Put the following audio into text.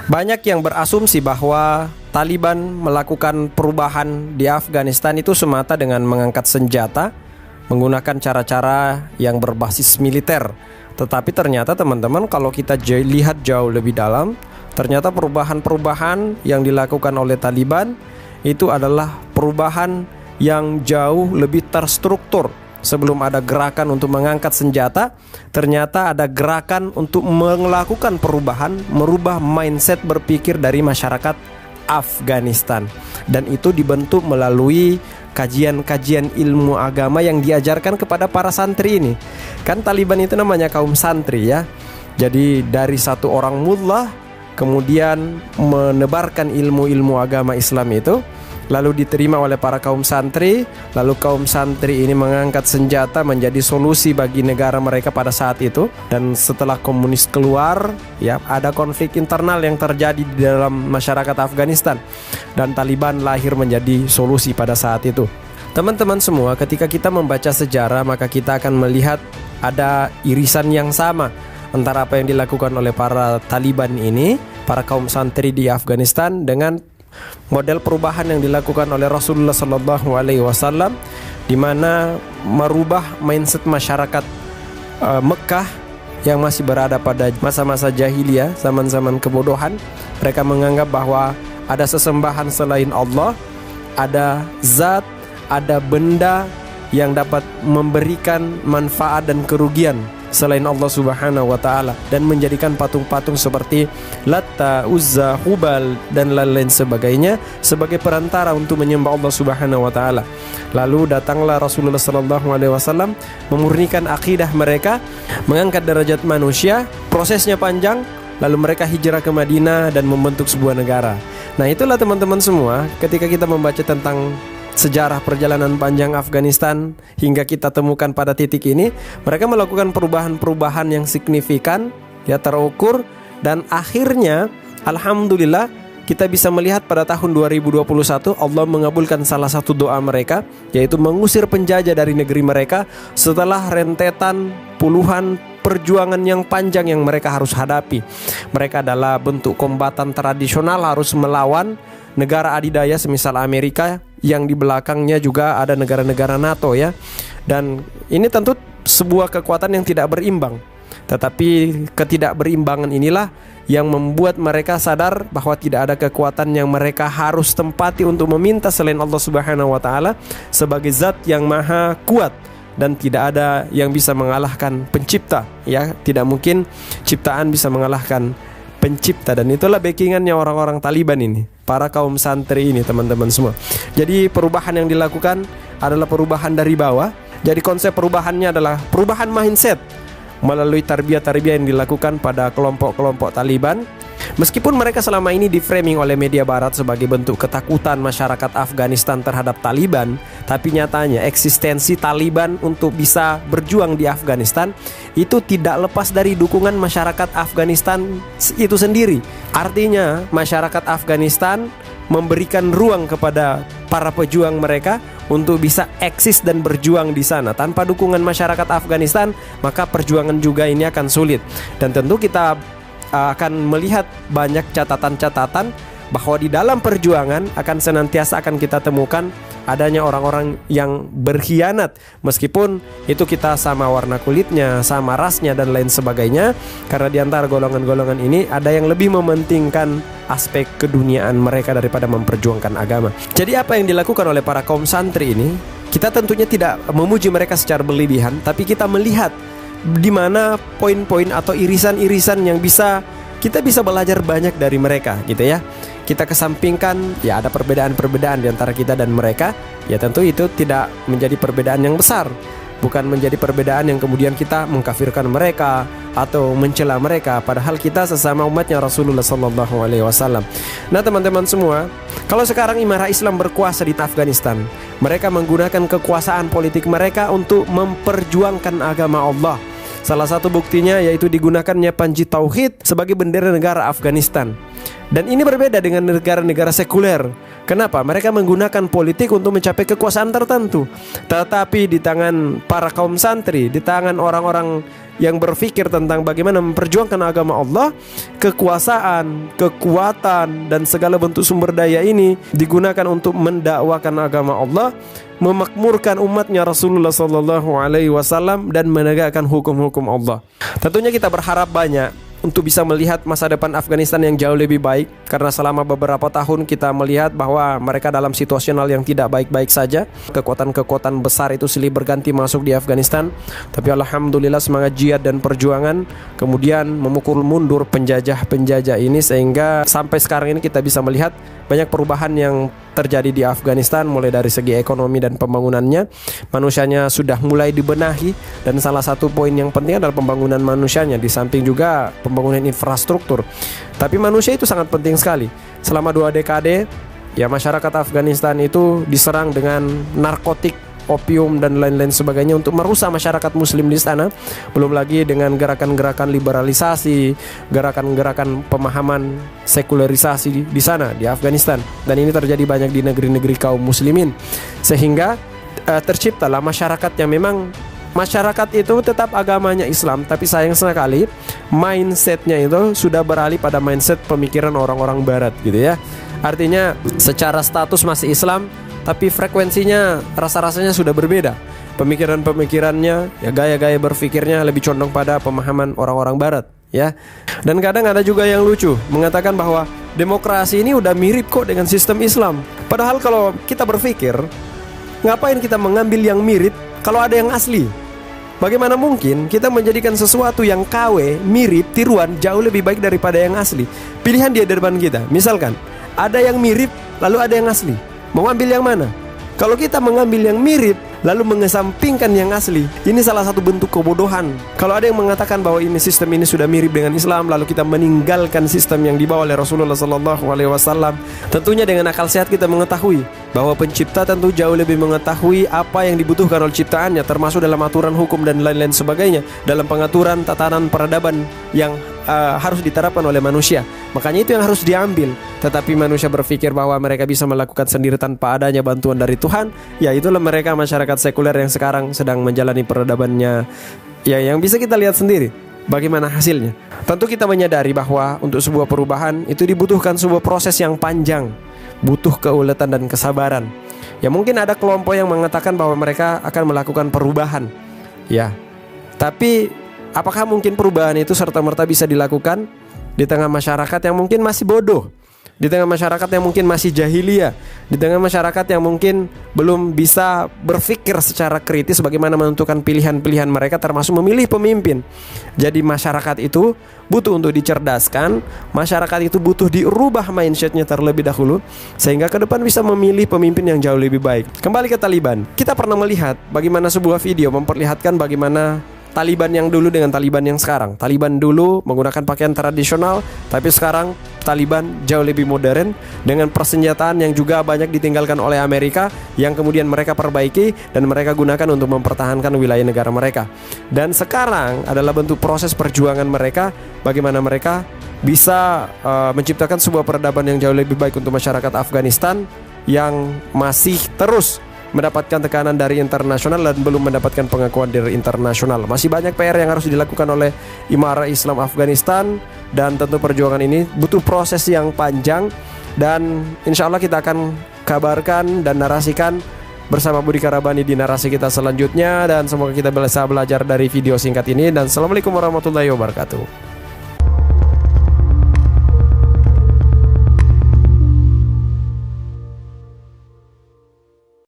Banyak yang berasumsi bahwa Taliban melakukan perubahan di Afghanistan itu semata dengan mengangkat senjata, menggunakan cara-cara yang berbasis militer. Tetapi ternyata teman-teman, kalau kita lihat jauh lebih dalam, ternyata perubahan-perubahan yang dilakukan oleh Taliban itu adalah perubahan yang jauh lebih terstruktur. Sebelum ada gerakan untuk mengangkat senjata, ternyata ada gerakan untuk melakukan perubahan, merubah mindset berpikir dari masyarakat Afghanistan. Dan itu dibentuk melalui kajian-kajian ilmu agama yang diajarkan kepada para santri ini. Kan Taliban itu namanya kaum santri ya. Jadi dari satu orang mullah kemudian menebarkan ilmu-ilmu agama Islam itu, lalu diterima oleh para kaum santri. Lalu kaum santri ini mengangkat senjata menjadi solusi bagi negara mereka pada saat itu. Dan setelah komunis keluar, ya, ada konflik internal yang terjadi di dalam masyarakat Afghanistan, dan Taliban lahir menjadi solusi pada saat itu. Teman-teman semua, ketika kita membaca sejarah, maka kita akan melihat ada irisan yang sama antara apa yang dilakukan oleh para Taliban ini, para kaum santri di Afghanistan, dengan model perubahan yang dilakukan oleh Rasulullah SAW, di mana merubah mindset masyarakat Mekah yang masih berada pada masa-masa jahiliyah, zaman-zaman kebodohan. Mereka menganggap bahwa ada sesembahan selain Allah, ada zat, ada benda yang dapat memberikan manfaat dan kerugian selain Allah Subhanahu wa Ta'ala, dan menjadikan patung-patung seperti Latta, Uzza, Hubal dan lain-lain sebagainya sebagai perantara untuk menyembah Allah Subhanahu wa Ta'ala. Lalu datanglah Rasulullah sallallahu alaihi wasallam memurnikan akidah mereka, mengangkat derajat manusia. Prosesnya panjang, lalu mereka hijrah ke Madinah dan membentuk sebuah negara. Nah, itulah teman-teman semua, ketika kita membaca tentang sejarah perjalanan panjang Afghanistan hingga kita temukan pada titik ini, mereka melakukan perubahan-perubahan yang signifikan, ya, terukur, dan akhirnya alhamdulillah kita bisa melihat pada tahun 2021 Allah mengabulkan salah satu doa mereka, yaitu mengusir penjajah dari negeri mereka setelah rentetan puluhan perjuangan yang panjang yang mereka harus hadapi. Mereka adalah bentuk kombatan tradisional, harus melawan negara adidaya semisal Amerika, yang di belakangnya juga ada negara-negara NATO ya. Dan ini tentu sebuah kekuatan yang tidak berimbang. Tetapi ketidakberimbangan inilah yang membuat mereka sadar bahwa tidak ada kekuatan yang mereka harus tempati untuk meminta selain Allah Subhanahu wa Ta'ala sebagai zat yang maha kuat, dan tidak ada yang bisa mengalahkan pencipta, ya. Tidak mungkin ciptaan bisa mengalahkan pencipta. Dan itulah backingannya orang-orang Taliban ini, para kaum santri ini, teman-teman semua. Jadi perubahan yang dilakukan adalah perubahan dari bawah. Jadi konsep perubahannya adalah perubahan mindset melalui tarbiyah-tarbiyah yang dilakukan pada kelompok-kelompok Taliban. Meskipun mereka selama ini di-framing oleh media barat sebagai bentuk ketakutan masyarakat Afghanistan terhadap Taliban, tapi nyatanya eksistensi Taliban untuk bisa berjuang di Afghanistan itu tidak lepas dari dukungan masyarakat Afghanistan itu sendiri. Artinya masyarakat Afghanistan memberikan ruang kepada para pejuang mereka untuk bisa eksis dan berjuang di sana. Tanpa dukungan masyarakat Afghanistan, maka perjuangan juga ini akan sulit. Dan tentu kita akan melihat banyak catatan-catatan bahwa di dalam perjuangan akan senantiasa akan kita temukan adanya orang-orang yang berkhianat, meskipun itu kita sama warna kulitnya, sama rasnya dan lain sebagainya. Karena di antara golongan-golongan ini ada yang lebih mementingkan aspek keduniaan mereka daripada memperjuangkan agama. Jadi apa yang dilakukan oleh para kaum santri ini, kita tentunya tidak memuji mereka secara berlebihan, tapi kita melihat di mana poin-poin atau irisan-irisan yang kita bisa belajar banyak dari mereka, gitu ya. Kita kesampingkan, ya, ada perbedaan-perbedaan di antara kita dan mereka. Ya tentu itu tidak menjadi perbedaan yang besar, bukan menjadi perbedaan yang kemudian kita mengkafirkan mereka atau mencela mereka, padahal kita sesama umatnya Rasulullah SAW. Nah teman-teman semua, kalau sekarang Imarah Islam berkuasa di Afghanistan, mereka menggunakan kekuasaan politik mereka untuk memperjuangkan agama Allah. Salah satu buktinya yaitu digunakannya panji tauhid sebagai bendera negara Afghanistan. Dan ini berbeda dengan negara-negara sekuler. Kenapa? Mereka menggunakan politik untuk mencapai kekuasaan tertentu. Tetapi di tangan para kaum santri, di tangan orang-orang yang berpikir tentang bagaimana memperjuangkan agama Allah, kekuasaan, kekuatan, dan segala bentuk sumber daya ini digunakan untuk mendakwakan agama Allah, memakmurkan umatnya Rasulullah SAW, dan menegakkan hukum-hukum Allah. Tentunya kita berharap banyak untuk bisa melihat masa depan Afghanistan yang jauh lebih baik, karena selama beberapa tahun kita melihat bahwa mereka dalam situasional yang tidak baik-baik saja. Kekuatan-kekuatan besar itu silih berganti masuk di Afghanistan, tapi alhamdulillah semangat jihad dan perjuangan kemudian memukul mundur penjajah-penjajah ini, sehingga sampai sekarang ini kita bisa melihat banyak perubahan yang terjadi di Afghanistan, mulai dari segi ekonomi dan pembangunannya. Manusianya sudah mulai dibenahi, dan salah satu poin yang penting adalah pembangunan manusianya, di samping juga pembangunan infrastruktur. Tapi manusia itu sangat penting sekali. Selama 2 dekade ya, masyarakat Afghanistan itu diserang dengan narkotik, opium, dan lain-lain sebagainya untuk merusak masyarakat muslim di sana. Belum lagi dengan gerakan-gerakan liberalisasi, gerakan-gerakan pemahaman sekularisasi di sana, di Afghanistan. Dan ini terjadi banyak di negeri-negeri kaum muslimin, sehingga terciptalah masyarakat yang memang masyarakat itu tetap agamanya Islam, tapi sayang sekali mindsetnya itu sudah beralih pada mindset pemikiran orang-orang barat gitu ya. Artinya secara status masih Islam, tapi frekuensinya rasa-rasanya sudah berbeda. Pemikiran-pemikirannya, ya gaya-gaya berpikirnya lebih condong pada pemahaman orang-orang barat ya. Dan kadang ada juga yang lucu mengatakan bahwa demokrasi ini udah mirip kok dengan sistem Islam. Padahal kalau kita berpikir, ngapain kita mengambil yang mirip kalau ada yang asli? Bagaimana mungkin kita menjadikan sesuatu yang KW, mirip, tiruan jauh lebih baik daripada yang asli? Pilihan di depan kita. Misalkan ada yang mirip lalu ada yang asli, mau ambil yang mana? Kalau kita mengambil yang mirip lalu mengesampingkan yang asli, ini salah satu bentuk kebodohan. Kalau ada yang mengatakan bahwa ini sistem ini sudah mirip dengan Islam, lalu kita meninggalkan sistem yang dibawa oleh Rasulullah SAW, tentunya dengan akal sehat kita mengetahui bahwa pencipta tentu jauh lebih mengetahui apa yang dibutuhkan oleh ciptaannya, termasuk dalam aturan hukum dan lain-lain sebagainya, dalam pengaturan tatanan peradaban yang harus diterapkan oleh manusia. Makanya itu yang harus diambil. Tetapi manusia berpikir bahwa mereka bisa melakukan sendiri tanpa adanya bantuan dari Tuhan. Ya itulah mereka masyarakat sekuler yang sekarang sedang menjalani peradabannya. Ya, yang bisa kita lihat sendiri bagaimana hasilnya. Tentu kita menyadari bahwa untuk sebuah perubahan itu dibutuhkan sebuah proses yang panjang, butuh keuletan dan kesabaran. Ya mungkin ada kelompok yang mengatakan bahwa mereka akan melakukan perubahan. Ya, tapi apakah mungkin perubahan itu serta-merta bisa dilakukan di tengah masyarakat yang mungkin masih bodoh, di tengah masyarakat yang mungkin masih jahiliyah, di tengah masyarakat yang mungkin belum bisa berpikir secara kritis bagaimana menentukan pilihan-pilihan mereka, termasuk memilih pemimpin. Jadi masyarakat itu butuh untuk dicerdaskan, masyarakat itu butuh dirubah mindsetnya terlebih dahulu, sehingga ke depan bisa memilih pemimpin yang jauh lebih baik. Kembali ke Taliban, kita pernah melihat bagaimana sebuah video memperlihatkan bagaimana Taliban yang dulu dengan Taliban yang sekarang. Taliban dulu menggunakan pakaian tradisional, tapi sekarang Taliban jauh lebih modern dengan persenjataan yang juga banyak ditinggalkan oleh Amerika, yang kemudian mereka perbaiki dan mereka gunakan untuk mempertahankan wilayah negara mereka. Dan sekarang adalah bentuk proses perjuangan mereka, bagaimana mereka bisa menciptakan sebuah peradaban yang jauh lebih baik untuk masyarakat Afghanistan yang masih terus mendapatkan tekanan dari internasional dan belum mendapatkan pengakuan dari internasional. Masih banyak PR yang harus dilakukan oleh Imarah Islam Afghanistan, dan tentu perjuangan ini butuh proses yang panjang, dan insya Allah kita akan kabarkan dan narasikan bersama Budi Karabani di narasi kita selanjutnya, dan semoga kita bisa belajar dari video singkat ini. Dan Assalamualaikum warahmatullahi wabarakatuh.